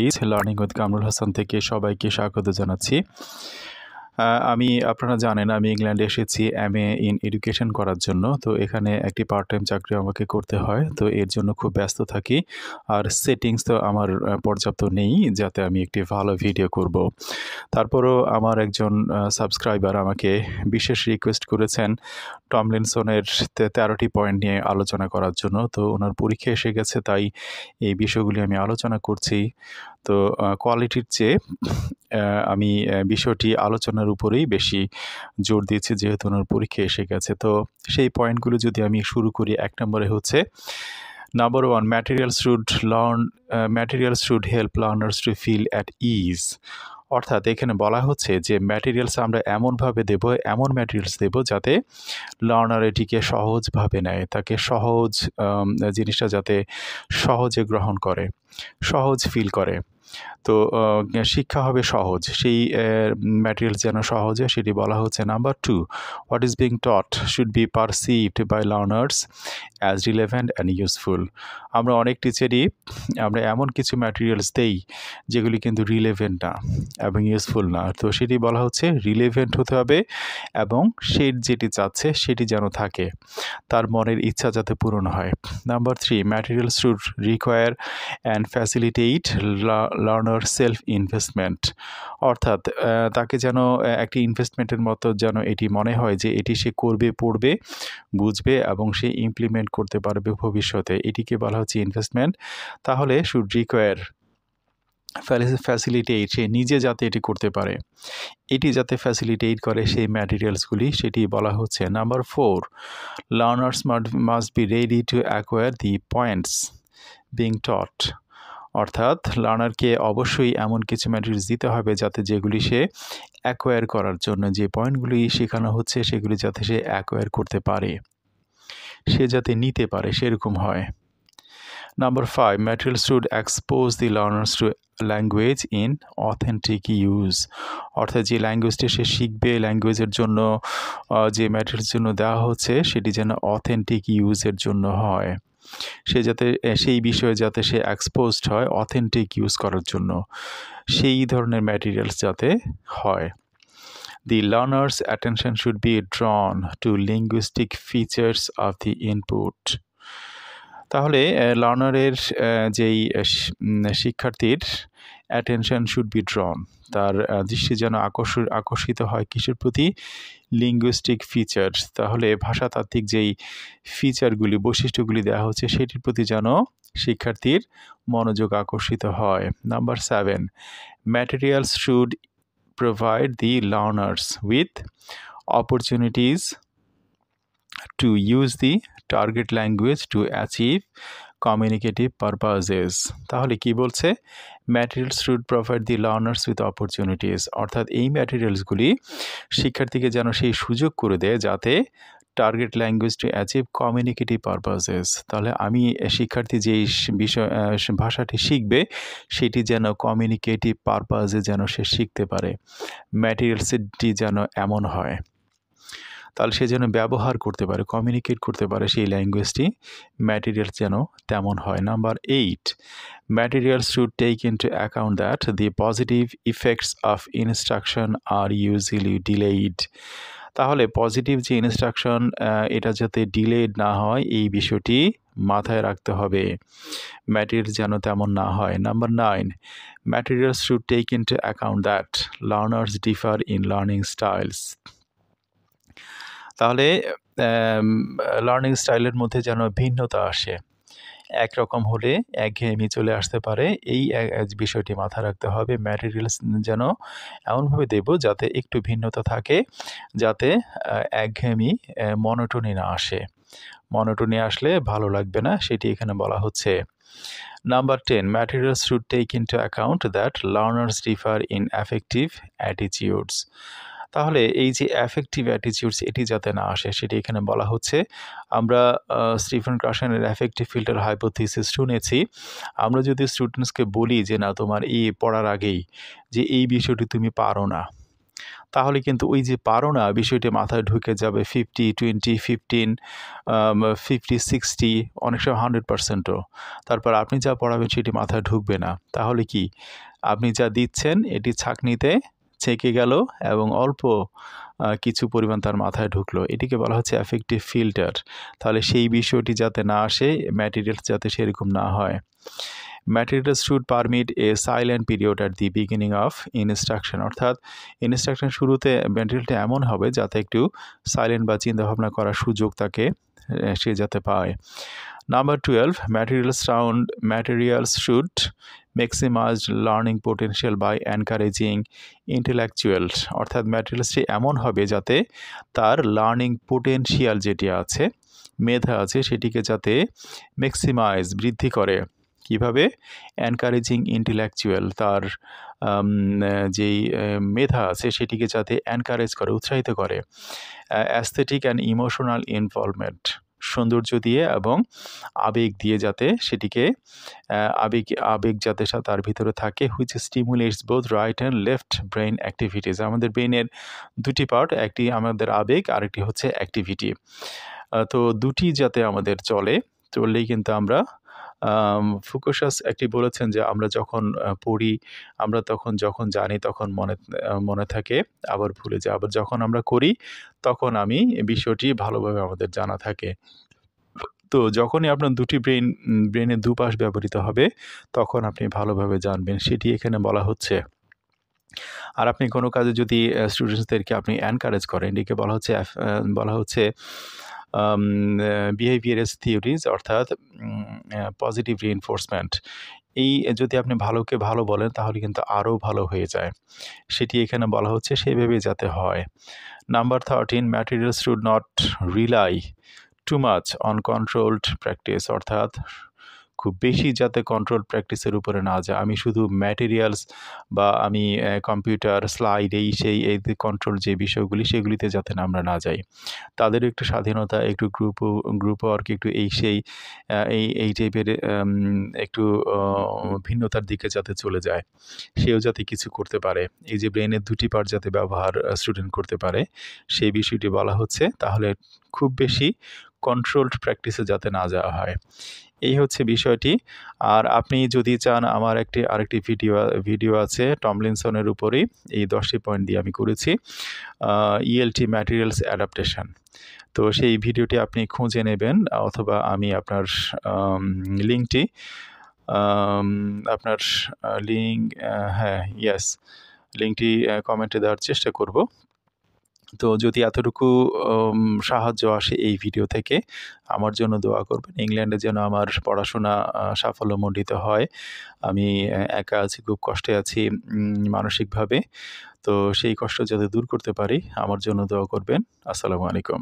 Practice learning with Kamrul Hasan থেকে সবাইকে স্বাগত জানাচ্ছি। আমি আপনারা জানেন আমি ইংল্যান্ডে এসেছি MA ইন এডুকেশন করার জন্য। তো এখানে একটি পার্ট টাইম চাকরি আমাকে করতে হয়। তো এর জন্য খুব ব্যস্ত থাকি। আর সেটিংস তো আমার পর্যাপ্ত নেই যাতে আমি একটি ভালো ভিডিও করব। তারপরও আমার একজন সাবস্ক্রাইবার আমাকে বিশেষ রিকোয়েস্ট করেছেন টমলিনসনের 13টি পয়েন্ট নিয়ে আলোচনা করার জন্য। তো ওনার পরীক্ষা এসে গেছে, তাই এই বিষয়গুলি আমি আলোচনা করছি। তো কোয়ালিটির চেয়ে আমি বিষয়টি আলোচনার উপরেই বেশি জোর দিয়েছি যেহেতু ওনার পরীক্ষা এসে গেছে। তো সেই পয়েন্টগুলো যদি আমি শুরু করি, 1 নম্বরে হচ্ছে number 1, materials should help learners to feel at ease. অর্থাৎ এখানে বলা হচ্ছে যে ম্যাটেরিয়ালস আমরা এমন ম্যাটেরিয়ালস দেব যাতে লার্নার এটিকে সহজভাবে নেয়, তাকে জিনিসটা যাতে সহজে গ্রহণ করে, সহজ ফিল করে। তো শিক্ষা হবে সহজ, সেই ম্যাটেরিয়ালস যেন সহজে, সেটি বলা হচ্ছে। Number 2, what is being taught should be perceived by learners as relevant and useful. আমরা অনেক টিচারই আমরা এমন কিছু ম্যাটেরিয়ালস দেই যেগুলি কিন্তু রিলেভেন্ট না এবং ইউজফুল না। তো সেটি বলা হচ্ছে রিলেভেন্ট হতে হবে এবং সে যেটি চাচ্ছে সেটি যেন থাকে, তার মনের ইচ্ছা যাতে পূরণ হয়। Number 3, materials should require and facilitate learner self investment. অর্থাৎ তাকে যেন একটি ইনভেস্টমেন্টের মতো যেন এটি মনে হয় যে এটি সে করবে, পড়বে, বুঝবে এবং সে ইমপ্লিমেন্ট করতে পারবে ভবিষ্যতে। এটিকে বলা হচ্ছে ইনভেস্টমেন্ট। তাহলে শুড রিকোয়ার, ফ্যাসিলিটেট, সে নিজে যাতে এটি করতে পারে, এটি যাতে ফ্যাসিলিটেট করে সেই ম্যাটেরিয়ালসগুলি, সেটি বলা হচ্ছে। Number 4, learners must be ready to acquire the points being টট। অর্থাৎ লার্নারকে অবশ্যই এমন কিছু ম্যাটেরিয়ালস দিতে হবে যাতে যেগুলি সে অ্যাকোয়ার করার জন্য, যে পয়েন্টগুলি শেখানো হচ্ছে সেগুলি যাতে সে অ্যাকোয়ার করতে পারে, সে যাতে নিতে পারে, সেরকম হয়। Number 5, materials should expose the learners two language in authentic use. অর্থাৎ যে ল্যাঙ্গুয়েজটি সে শিখবে, ল্যাঙ্গুয়েজের জন্য যে ম্যাটেরিয়ালস জন্য দেওয়া হচ্ছে সেটি যেন অথেন্টিক ইউজের জন্য হয়, সে যাতে সেই বিষয়ে যাতে সে এক্সপোজড হয় অথেন্টিক ইউজ করার জন্য, সেই ধরনের ম্যাটেরিয়ালস যাতে হয়। The learner's attention should be drawn to linguistic features of the input. তাহলে লার্নারের শিক্ষার্থীর অ্যাটেনশন শুড বি ড্রন, তার দৃষ্টি যেন আকর্ষিত হয় কিসের প্রতি? Linguistic features. তাহলে ভাষাতাত্ত্বিক যেই ফিচারগুলি, বৈশিষ্ট্যগুলি দেওয়া হচ্ছে সেটির প্রতি যেন শিক্ষার্থীর মনোযোগ আকর্ষিত হয়। Number 7, materials should provide the learners with opportunities to use the target language to achieve communicative purposes. তাহলে কি বলছে? Materials should provide the learners with opportunities. অর্থাৎ এই ম্যাটেরিয়ালসগুলি শিক্ষার্থীকে যেন সেই সুযোগ করে দেয় যাতে target language to achieve communicative purposes. তাহলে আমি শিক্ষার্থী যেই ভাষাটি শিখবে সেটি যেন কমিউনিকেটিভ পারপাসে যেন সে শিখতে পারে, ম্যাটেরিয়ালসটি যেন এমন হয়, তাহলে সে যেন ব্যবহার করতে পারে, কমিউনিকেট করতে পারে সেই ল্যাঙ্গুয়েজটি, ম্যাটেরিয়ালস যেন তেমন হয়। Number 8, materials should take into account that the positive effects of instruction are usually delayed. তাহলে পজিটিভ যে ইনস্ট্রাকশন এটা যাতে ডিলেড না হয় এই বিষয়টি মাথায় রাখতে হবে, ম্যাটেরিয়ালস যেন তেমন না হয়। Number 9, materials should take into account that learners differ in learning styles. তাহলে লার্নিং স্টাইলের মধ্যে যেন ভিন্নতা আসে, একরকম হলে একঘেয়েমি চলে আসতে পারে, এই বিষয়টি মাথায় রাখতে হবে। ম্যাটেরিয়ালস যেন এমনভাবে দেব যাতে একটু ভিন্নতা থাকে, যাতে একঘেয়েমি, মনোটোনি না আসে। মনোটোনি আসলে ভালো লাগবে না, সেটি এখানে বলা হচ্ছে। Number 10, materials should take into account that learners differ in affective attitudes. তাহলে এই যে অ্যাফেক্টিভ অ্যাটিটিউডস এটি যাতে না আসে সেটি এখানে বলা হচ্ছে। আমরা স্টিফেন ক্রাশানের অ্যাফেক্টিভ ফিল্টার হাইপোথিসিস শুনেছি। আমরা যদি স্টুডেন্টসকে বলি যে না তোমার এই পড়ার আগেই যে এই বিষয়টি তুমি পারো না, তাহলে কিন্তু ওই যে পারো না বিষয়টি মাথায় ঢুকে যাবে 50, 20, 15, 50, 60, অনেক সময় 100%ও। তারপর আপনি যা পড়াবেন সেটি মাথায় ঢুকবে না। তাহলে কি আপনি যা দিচ্ছেন এটি ছাঁকনিতে ছেঁকে গেল এবং অল্প কিছু পরিমাণ তার মাথায় ঢুকলো। এটিকে বলা হচ্ছে অ্যাফেক্টিভ ফিল্টার। তাহলে সেই বিষয়টি যাতে না আসে, ম্যাটেরিয়ালস যাতে সেরকম না হয়। Materials should permit a silent period at the beginning of instruction, অর্থাৎ ইনস্ট্রাকশন শুরুতে ম্যাটেরিয়ালটা এমন হবে যাতে একটু সাইলেন্ট বা চিন্তাভাবনা করার সুযোগ তাকে সে যাতে পায়। Number 12, materials should maximize learning potential by encouraging intellectual, অর্থাৎ ম্যাটেরিয়ালসটি এমন হবে যাতে তার লার্নিং পোটেনশিয়াল যেটি আছে, মেধা আছে, সেটিকে যাতে ম্যাক্সিমাইজ বৃদ্ধি করে। কিভাবে? এনকারেজিং ইন্টেলেকচুয়াল, তার যেই মেধা আছে সেটিকে যাতে এনকারেজ করে, উৎসাহিত করে। অ্যাস্থেটিক অ্যান্ড ইমোশনাল ইনভলভমেন্ট, সৌন্দর্য দিয়ে এবং আবেগ দিয়ে যাতে সেটিকে আবেগ যাতে তার ভিতরে থাকে, which stimulates both right and left brain activities. আমাদের ব্রেইনের দুটি পার্ট, একটি আমাদের আবেগ, আরেকটি হচ্ছে অ্যাক্টিভিটি। তো দুটি যাতে আমাদের চললেই কিন্তু আমরা ফুকুশাস একটি বলেছেন যে আমরা যখন পড়ি, আমরা যখন জানি তখন মনে থাকে, আবার ভুলে যাই। আবার যখন আমরা করি তখন বিষয়টি ভালোভাবে আমাদের জানা থাকে। তো যখনই আপনার দুটি ব্রেনের দুপাশ ব্যবহৃত হবে তখন আপনি ভালোভাবে জানবেন, সেটি এখানে বলা হচ্ছে। আর আপনি কোনো কাজে যদি স্টুডেন্টসদেরকে আপনি এনকারেজ করেন, এটিকে বলা হচ্ছে বিহেভিয়ারাল থিওরিজ, অর্থাৎ পজিটিভ রিইনফোর্সমেন্ট। এই যদি আপনি ভালোকে ভালো বলেন তাহলে কিন্তু আরও ভালো হয়ে যায়, সেটি এখানে বলা হচ্ছে, সেইভাবে যাতে হয়। Number 13, materials should not rely too much on controlled practice, অর্থাৎ খুব বেশি যাতে কন্ট্রোল প্র্যাকটিসের উপরে না যায়। আমি শুধু ম্যাটেরিয়ালস বা আমি কম্পিউটার স্লাইড এই কন্ট্রোল যে বিষয়গুলি সেগুলিতে যাতে আমরা না যাই। তাদেরও একটু স্বাধীনতা, একটু গ্রুপ ওয়ার্ক, একটু এই টাইপের একটু ভিন্নতার দিকে যাতে চলে যায়, সেও যাতে কিছু করতে পারে। এই যে ব্রেনের দুটি পার্ট যাতে ব্যবহার স্টুডেন্ট করতে পারে সেই বিষয়টি বলা হচ্ছে। তাহলে খুব বেশি কন্ট্রোলড প্র্যাকটিসে যাতে না যাওয়া হয়, এই হচ্ছে বিষয়টি। আর আপনি যদি চান, আমার আরেকটি ভিডিও আছে টমলিনসনের উপরেই, এই 10টি পয়েন্ট দিয়ে আমি করেছি, ইএলটি ম্যাটেরিয়ালস অ্যাডাপ্টেশন। তো সেই ভিডিওটি আপনি খুঁজে নেবেন, অথবা আমি আপনার লিঙ্কটি লিঙ্কটি কমেন্টে দেওয়ার চেষ্টা করব। তো যদি এতটুকু সাহায্য আসে এই ভিডিও থেকে, আমার জন্য দোয়া করবেন। ইংল্যান্ডে যেন আমার পড়াশোনা সাফল্যমণ্ডিত হয়। আমি একা আছি, খুব কষ্টে আছি মানসিকভাবে। তো সেই কষ্ট যাতে দূর করতে পারি, আমার জন্য দোয়া করবেন। আসসালামু আলাইকুম।